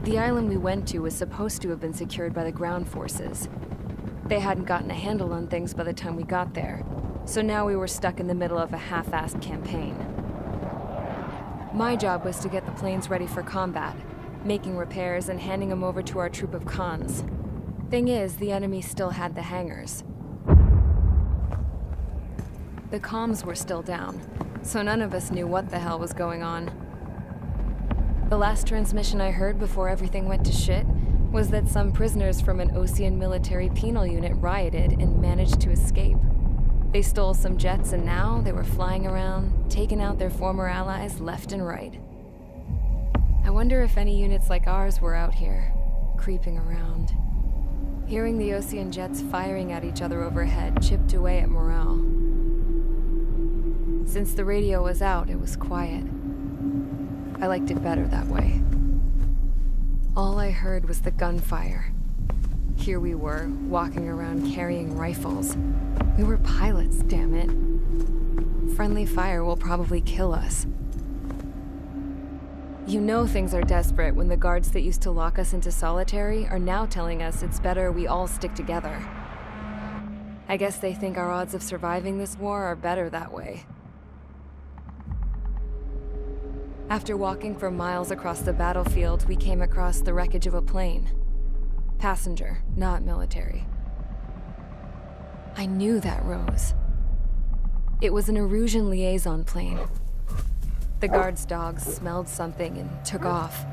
The island we went to was supposed to have been secured by the ground forces. They hadn't gotten a handle on things by the time we got there, so now we were stuck in the middle of a half-assed campaign. My job was to get the planes ready for combat, making repairs and handing them over to our troop of cons. Thing is, the enemy still had the hangars. The comms were still down, so none of us knew what the hell was going on. The last transmission I heard before everything went to shit was that some prisoners from an Osean military penal unit rioted and managed to escape. They stole some jets and now they were flying around, taking out their former allies left and right. I wonder if any units like ours were out here, creeping around. Hearing the Osean jets firing at each other overhead chipped away at morale. Since the radio was out, it was quiet. I liked it better that way. All I heard was the gunfire. Here we were, walking around carrying rifles. We were pilots, damn it. Friendly fire will probably kill us. You know things are desperate when the guards that used to lock us into solitary are now telling us it's better we all stick together. I guess they think our odds of surviving this war are better that way. After walking for miles across the battlefield, we came across the wreckage of a plane. Passenger, not military. I knew that rose. It was an Erusian liaison plane. The guard's dogs smelled something and took off.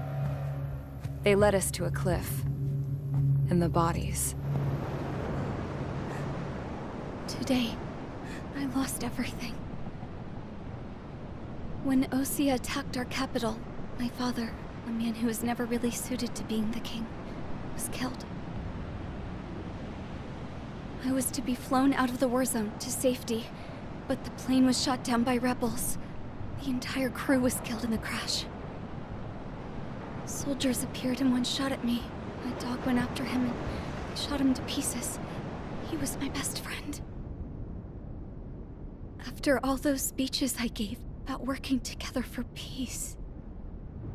They led us to a cliff. And the bodies. Today, I lost everything. When Osea attacked our capital, my father, a man who was never really suited to being the king, was killed. I was to be flown out of the war zone to safety, but the plane was shot down by rebels. The entire crew was killed in the crash. Soldiers appeared and one shot at me. My dog went after him and shot him to pieces. He was my best friend. After all those speeches I gave about working together for peace,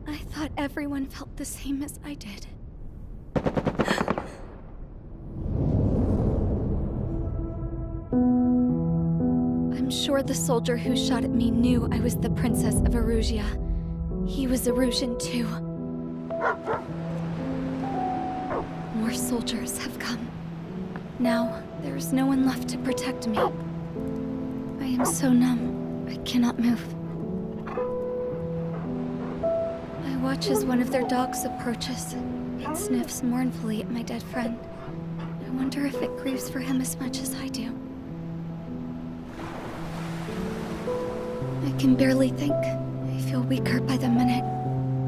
I thought everyone felt the same as I did. I'm sure the soldier who shot at me knew I was the Princess of Erusia. He was Erusian too. More soldiers have come. Now, there is no one left to protect me. I am so numb, I cannot move. I watch as one of their dogs approaches. It sniffs mournfully at my dead friend. I wonder if it grieves for him as much as I do. I can barely think. I feel weaker by the minute.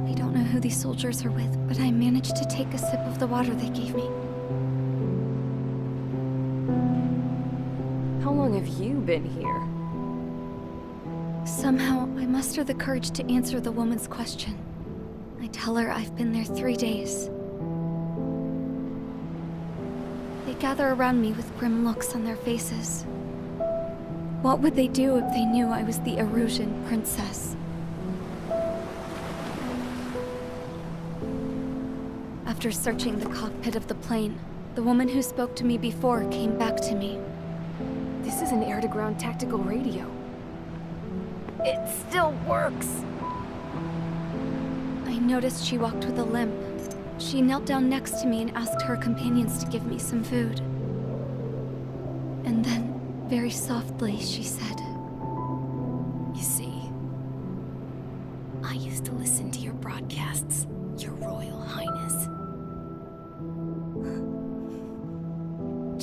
I don't know who these soldiers are with, but I managed to take a sip of the water they gave me. How long have you been here? Somehow, I muster the courage to answer the woman's question. I tell her I've been there 3 days. They gather around me with grim looks on their faces. What would they do if they knew I was the Erusian princess? After searching the cockpit of the plane, the woman who spoke to me before came back to me. This is an air-to-ground tactical radio. It still works! I noticed she walked with a limp. She knelt down next to me and asked her companions to give me some food. And then, very softly, she said, You see, I used to listen to your broadcasts, Your Royal Highness.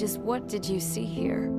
Just what did you see here?